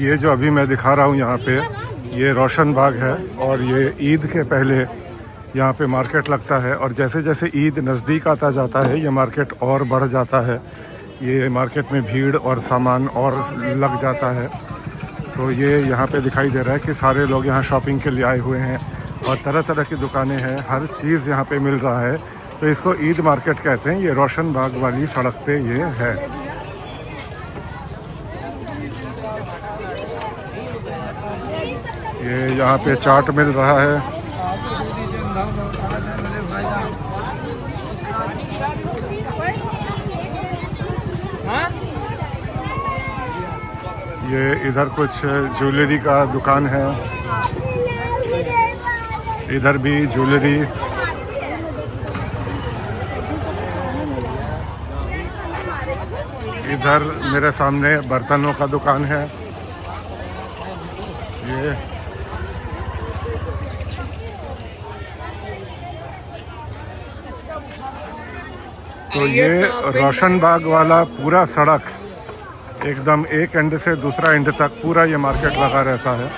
ये जो अभी मैं दिखा रहा हूँ यहाँ पे, ये रोशन बाग है और ये ईद के पहले यहाँ पे मार्केट लगता है। और जैसे जैसे ईद नज़दीक आता जाता है ये मार्केट और बढ़ जाता है। ये मार्केट में भीड़ और सामान और लग जाता है। तो ये यहाँ पे दिखाई दे रहा है कि सारे लोग यहाँ शॉपिंग के लिए आए हुए हैं और तरह तरह की दुकानें हैं, हर चीज़ यहाँ पे मिल रहा है। तो इसको ईद मार्केट कहते हैं। ये रोशन बाग वाली सड़क पे ये है। ये यहाँ पे चाट मिल रहा है। ये इधर कुछ ज्वेलरी का दुकान है, इधर भी ज्वेलरी। इधर मेरे सामने बर्तनों का दुकान है। ये तो ये रोशन बाग वाला पूरा सड़क एकदम एक एंड से दूसरा एंड तक पूरा ये मार्केट लगा रहता है।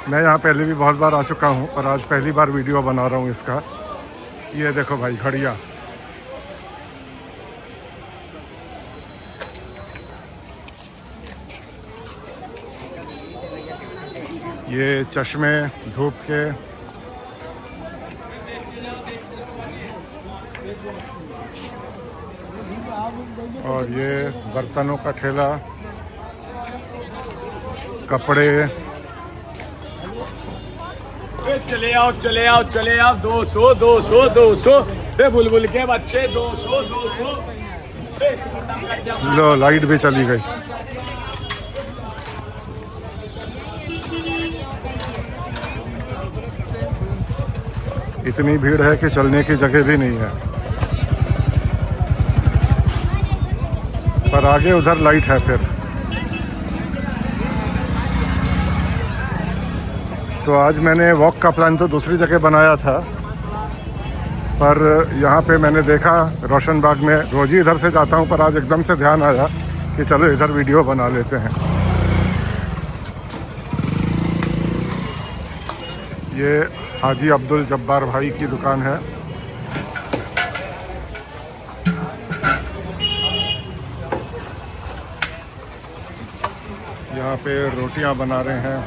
मैं यहाँ पहले भी बहुत बार आ चुका हूँ पर आज पहली बार वीडियो बना रहा हूँ इसका। ये देखो भाई घड़ियाँ, ये चश्मे धूप के, और ये बर्तनों का ठेला, कपड़े। चले आओ चले आओ चले आओ, 200 200 200 बुलबुल के बच्चे 200 200। लो लाइट भी चली गई। इतनी भीड़ है कि चलने की जगह भी नहीं है। पर आगे उधर लाइट है फिर। तो आज मैंने वॉक का प्लान तो दूसरी जगह बनाया था, पर यहाँ पे मैंने देखा रोशन बाग में, रोज ही इधर से जाता हूँ, पर आज एकदम से ध्यान आया कि चलो इधर वीडियो बना लेते हैं। ये हाजी अब्दुल जब्बार भाई की दुकान है। यहाँ पे रोटियां बना रहे हैं।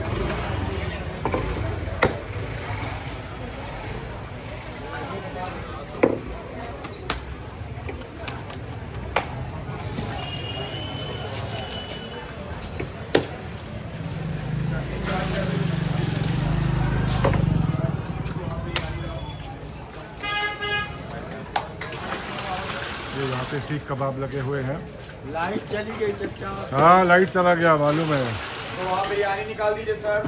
ये यहाँ पे सीख कबाब लगे हुए हैं। लाइट चली गई चचा। हाँ लाइट चला गया मालूम है। तो वहाँ बिरयानी निकाल दीजिए सर।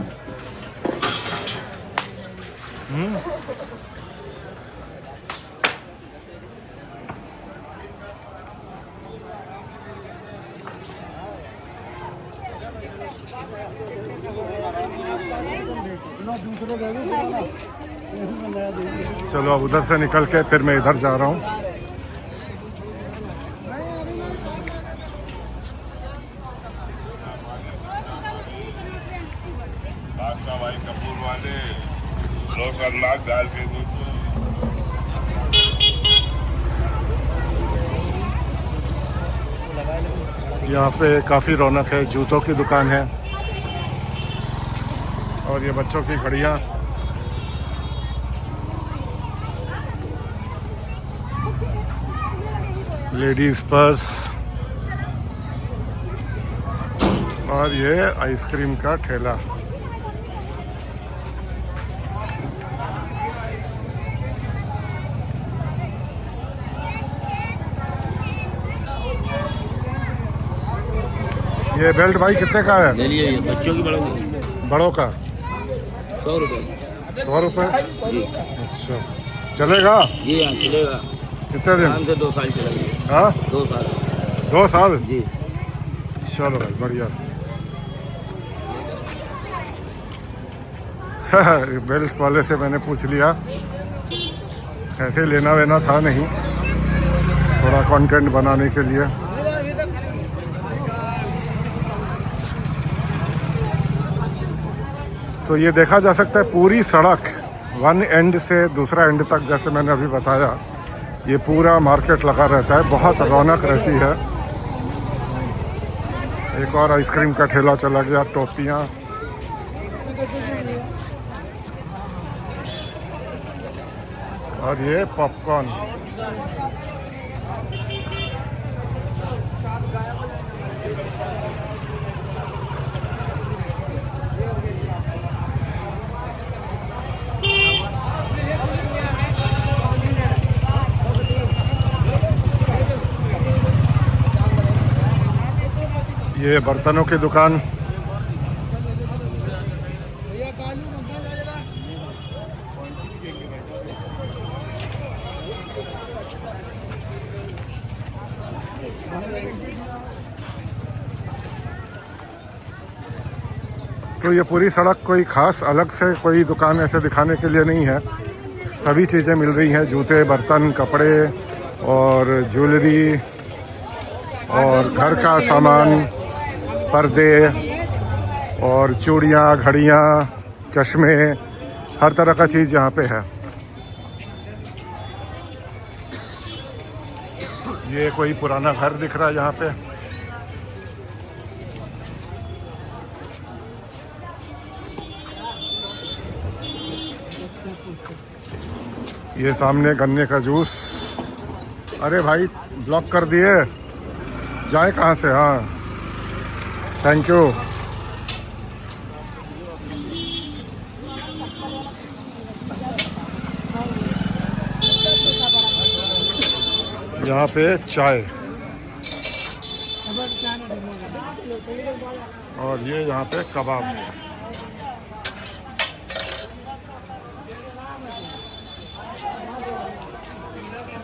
चलो अब उधर से निकल के फिर मैं इधर जा रहा हूँ। यहाँ पे काफ़ी रौनक है, जूतों की दुकान है और ये बच्चों की घड़ियाँ। लेडीज पर्स और ये आइसक्रीम का ठेला। ये बेल्ट भाई कितने का है? ले लिए, ये बच्चों की बड़ों का 100 रुपये। 100 रुपये जी। अच्छा चलेगा? जी हाँ चलेगा। कितने दिन? आराम से 2 साल चलेगा। हाँ 2 साल। 2 साल? जी। चलो भाई बढ़िया। बेल्ट वाले से मैंने पूछ लिया, ऐसे लेना वेना था नहीं, थोड़ा कंटेंट बनाने के लिए। तो ये देखा जा सकता है पूरी सड़क वन एंड से दूसरा एंड तक, जैसे मैंने अभी बताया, ये पूरा मार्केट लगा रहता है, बहुत रौनक रहती है। एक और आइसक्रीम का ठेला चला गया, टोपियाँ, और ये पॉपकॉर्न। ये बर्तनों की दुकान, तो ये पूरी सड़क कोई खास अलग से कोई दुकान ऐसे दिखाने के लिए नहीं है, सभी चीज़ें मिल रही हैं, जूते, बर्तन, कपड़े और ज्वेलरी और घर का सामान, पर्दे और चूड़ियाँ, घड़ियाँ, चश्मे, हर तरह का चीज़ यहाँ पे है। ये कोई पुराना घर दिख रहा है यहाँ पे। ये सामने गन्ने का जूस। अरे भाई ब्लॉक कर दिए, जाए कहाँ से? हाँ, थैंक यू। यहाँ पे चाय, और ये यहाँ पे कबाब।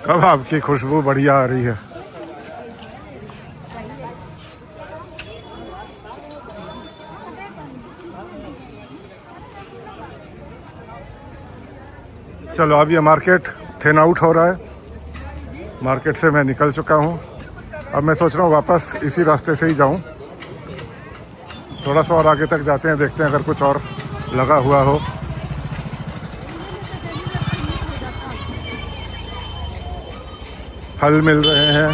कबाब की खुशबू बढ़िया आ रही है। चलो, अब ये मार्केट थिन आउट हो रहा है, मार्केट से मैं निकल चुका हूँ। अब मैं सोच रहा हूँ वापस इसी रास्ते से ही जाऊँ, थोड़ा सा और आगे तक जाते हैं, देखते हैं अगर कुछ और लगा हुआ हो। फल मिल रहे हैं,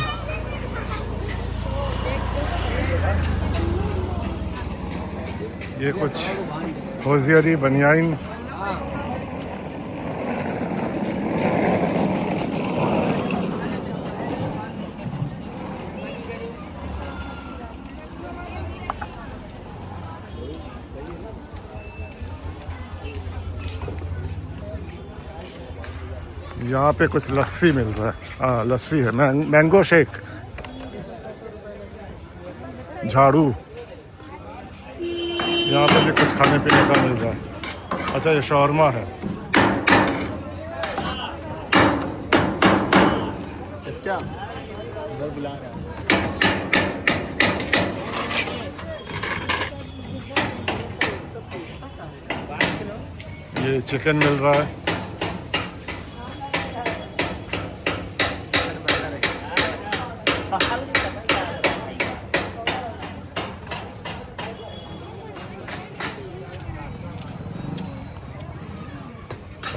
ये कुछ होजियरी, बनियाइन, यहाँ पे कुछ लस्सी मिल रहा है। हाँ, लस्सी है, मैंगो शेक, झाड़ू। यहाँ पे भी कुछ खाने पीने का मिल रहा है। अच्छा, ये शौरमा है। अच्छा, उधर बुला रहा है। ये चिकन मिल रहा है।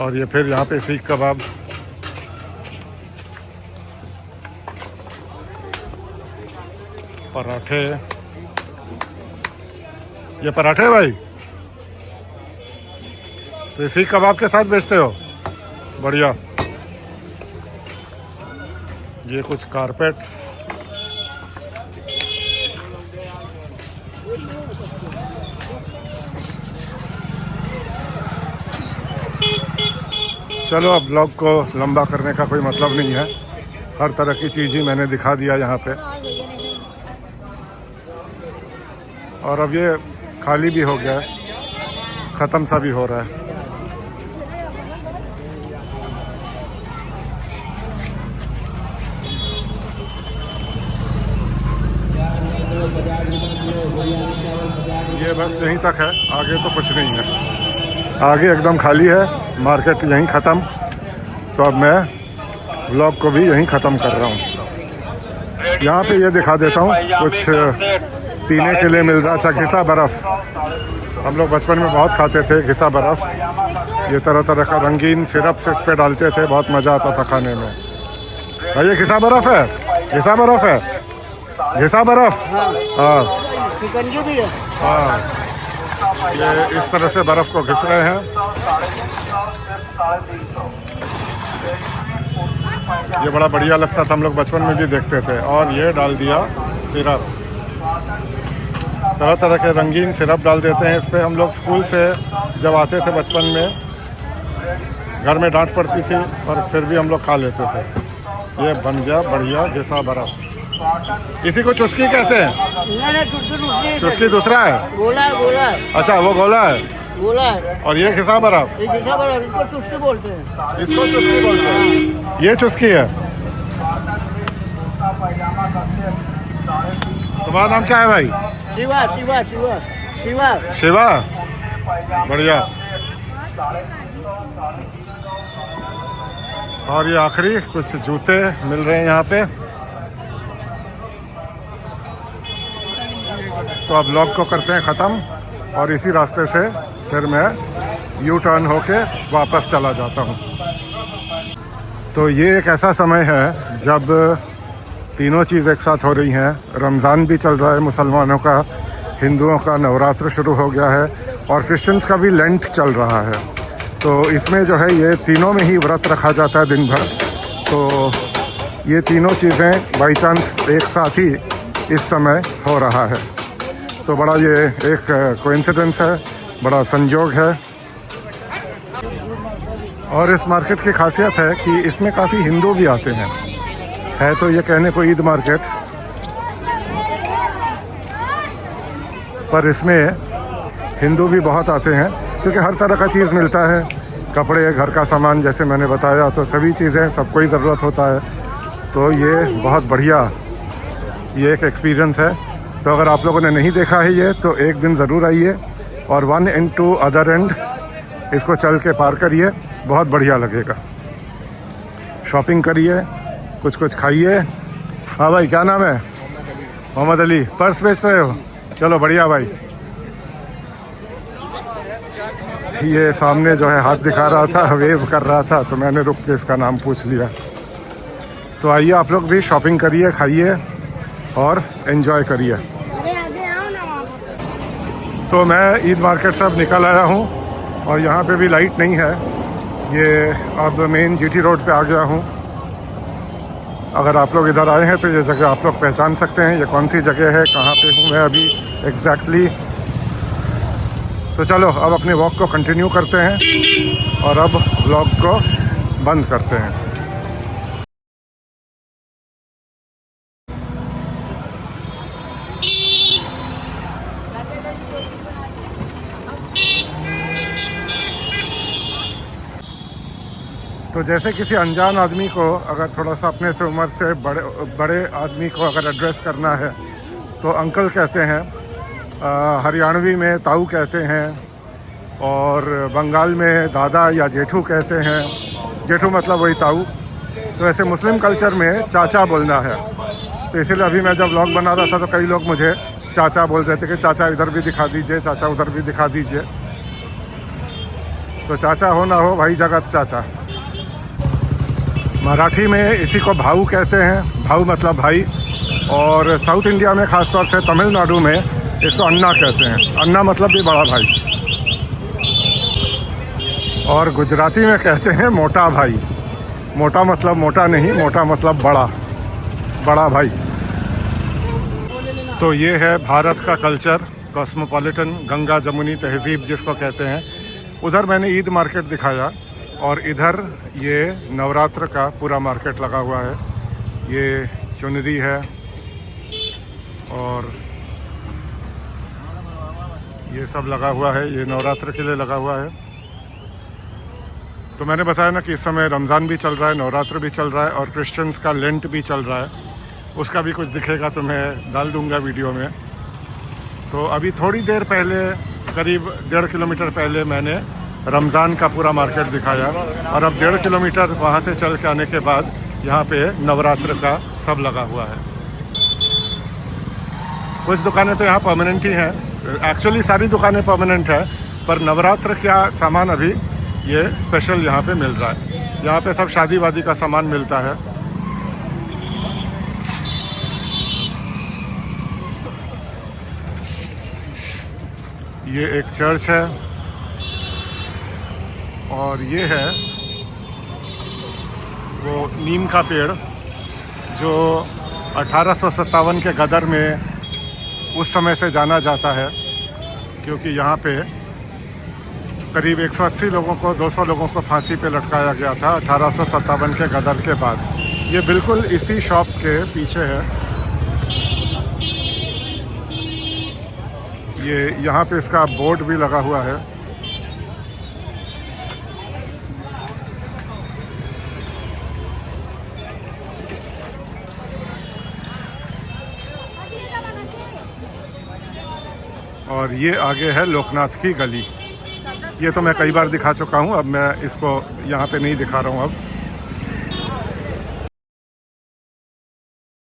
और ये फिर यहाँ पे सीख कबाब, पराठे। ये पराठे भाई, तो सीख कबाब के साथ बेचते हो? बढ़िया। ये कुछ कारपेट्स, चलो अब ब्लॉग को लंबा करने का कोई मतलब नहीं है, हर तरह की चीज़ ही मैंने दिखा दिया यहाँ पे। और अब ये खाली भी हो गया है, ख़त्म सा भी हो रहा है। ये बस यहीं तक है, आगे तो कुछ नहीं है, आगे एकदम खाली है, मार्केट यहीं ख़त्म। तो अब मैं व्लॉग को भी यहीं ख़त्म कर रहा हूँ। यहाँ पे ये दिखा देता हूँ, कुछ पीने के लिए मिल रहा, अच्छा घिसा बर्फ़। हम लोग बचपन में बहुत खाते थे घिसा बर्फ़। ये तरह तरह का रंगीन सिरप से इस पे डालते थे, बहुत मज़ा आता था खाने में। भाई ये घिसा बर्फ़ है, घिसा बर्फ़ है, घिसा बर्फ़। हाँ शिकंजी भी है। हाँ, ये इस तरह से बर्फ़ को घिस रहे हैं। ये बड़ा बढ़िया लगता था, हम लोग बचपन में भी देखते थे। और ये डाल दिया सिरप, तरह तरह के रंगीन सिरप डाल देते हैं इस पर। हम लोग स्कूल से जब आते थे बचपन में, घर में डांट पड़ती थी और फिर भी हम लोग खा लेते थे। ये बन गया बढ़िया घिसा बर्फ़। इसी को चुस्की कहते हैं। नहीं, चुस्की दूसरा है। गोला है, गोला है, अच्छा वो गोला है, गोला है। और ये घिसा बर्फ़। ये घिसा बर्फ़, इसको चुस्की बोलते हैं। इसको चुस्की बोलते हैं। ये चुस्की है। तुम्हारा नाम क्या है भाई? शिवा, शिवा, शिवा, शिवा। शिवा, बढ़िया। और ये आखिरी कुछ जूते मिल रहे हैं यहाँ पे। तो अब ब्लॉग को करते हैं ख़त्म, और इसी रास्ते से फिर मैं यू टर्न होके वापस चला जाता हूँ। तो ये एक ऐसा समय है जब तीनों चीज़ एक साथ हो रही हैं। रमज़ान भी चल रहा है मुसलमानों का, हिंदुओं का नवरात्र शुरू हो गया है, और क्रिश्चियंस का भी लेंट चल रहा है। तो इसमें जो है ये तीनों में ही व्रत रखा जाता है दिन भर। तो ये तीनों चीज़ें बाई चांस एक साथ ही इस समय हो रहा है। तो बड़ा ये एक कोइंसिडेंस है, बड़ा संयोग है। और इस मार्केट की खासियत है कि इसमें काफ़ी हिंदू भी आते हैं। है तो ये कहने को ईद मार्केट, पर इसमें हिंदू भी बहुत आते हैं क्योंकि हर तरह का चीज़ मिलता है। कपड़े, घर का सामान, जैसे मैंने बताया, तो सभी चीज़ें सबको ही ज़रूरत होता है। तो ये बहुत बढ़िया ये एक एक्सपीरियंस है। तो अगर आप लोगों ने नहीं देखा है ये, तो एक दिन ज़रूर आइए और one end to other end इसको चल के पार करिए, बहुत बढ़िया लगेगा। शॉपिंग करिए, कुछ कुछ खाइए। हाँ भाई, क्या नाम है? मोहम्मद अली। पर्स बेच रहे हो? चलो बढ़िया भाई। ये सामने जो है हाथ दिखा रहा था, वेव कर रहा था, तो मैंने रुक के इसका नाम पूछ लिया। तो आइए आप लोग भी शॉपिंग करिए, खाइए और एंजॉय करिए। तो मैं ईद मार्केट से अब निकल आया हूँ और यहाँ पे भी लाइट नहीं है। ये अब मेन जीटी रोड पे आ गया हूँ। अगर आप लोग इधर आए हैं तो ये जगह आप लोग पहचान सकते हैं। ये कौन सी जगह है, कहाँ पे हूँ मैं अभी एग्जैक्टली। तो चलो अब अपने वॉक को कंटिन्यू करते हैं और अब व्लॉग को बंद करते हैं। तो जैसे किसी अनजान आदमी को अगर थोड़ा सा अपने से उम्र से बड़े आदमी को अगर एड्रेस करना है तो अंकल कहते हैं, हरियाणवी में ताऊ कहते हैं, और बंगाल में दादा या जेठू कहते हैं। जेठू मतलब वही ताऊ। तो ऐसे मुस्लिम कल्चर में चाचा बोलना है। तो इसीलिए अभी मैं जब व्लॉग बना रहा था तो कई लोग मुझे चाचा बोल रहे थे कि चाचा इधर भी दिखा दीजिए, चाचा उधर भी दिखा दीजिए। तो चाचा हो ना हो, भाई जगत चाचा। मराठी में इसी को भाऊ कहते हैं, भाऊ मतलब भाई। और साउथ इंडिया में ख़ासतौर से तमिलनाडु में इसको अन्ना कहते हैं। अन्ना मतलब भी बड़ा भाई। और गुजराती में कहते हैं मोटा भाई। मोटा मतलब मोटा नहीं, मोटा मतलब बड़ा, बड़ा भाई। तो ये है भारत का कल्चर, कॉस्मोपॉलिटन, गंगा जमुनी तहजीब जिसको कहते हैं। उधर मैंने ईद मार्केट दिखाया और इधर ये नवरात्र का पूरा मार्केट लगा हुआ है। ये चुनरी है और ये सब लगा हुआ है, ये नवरात्र के लिए लगा हुआ है। तो मैंने बताया ना कि इस समय रमज़ान भी चल रहा है, नवरात्र भी चल रहा है और क्रिश्चियंस का लेंट भी चल रहा है। उसका भी कुछ दिखेगा तो मैं डाल दूंगा वीडियो में। तो अभी थोड़ी देर पहले, करीब 1.5 किलोमीटर पहले मैंने रमज़ान का पूरा मार्केट दिखाया, और अब 1.5 किलोमीटर वहाँ से चल के आने के बाद यहाँ पे नवरात्र का सब लगा हुआ है। कुछ दुकानें तो यहाँ परमानेंट ही हैं, एक्चुअली सारी दुकानें परमानेंट है, पर नवरात्र का सामान अभी ये स्पेशल यहाँ पे मिल रहा है। यहाँ पे सब शादी वादी का सामान मिलता है। ये एक चर्च है और ये है वो नीम का पेड़ जो 1857 के गदर में उस समय से जाना जाता है, क्योंकि यहाँ पे करीब 180 लोगों को 200 लोगों को फांसी पे लटकाया गया था 1857 के गदर के बाद। ये बिल्कुल इसी शॉप के पीछे है। ये यहाँ पे इसका बोर्ड भी लगा हुआ है। और ये आगे है लोकनाथ की गली। ये तो मैं कई बार दिखा चुका हूँ, अब मैं इसको यहाँ पे नहीं दिखा रहा हूँ अब।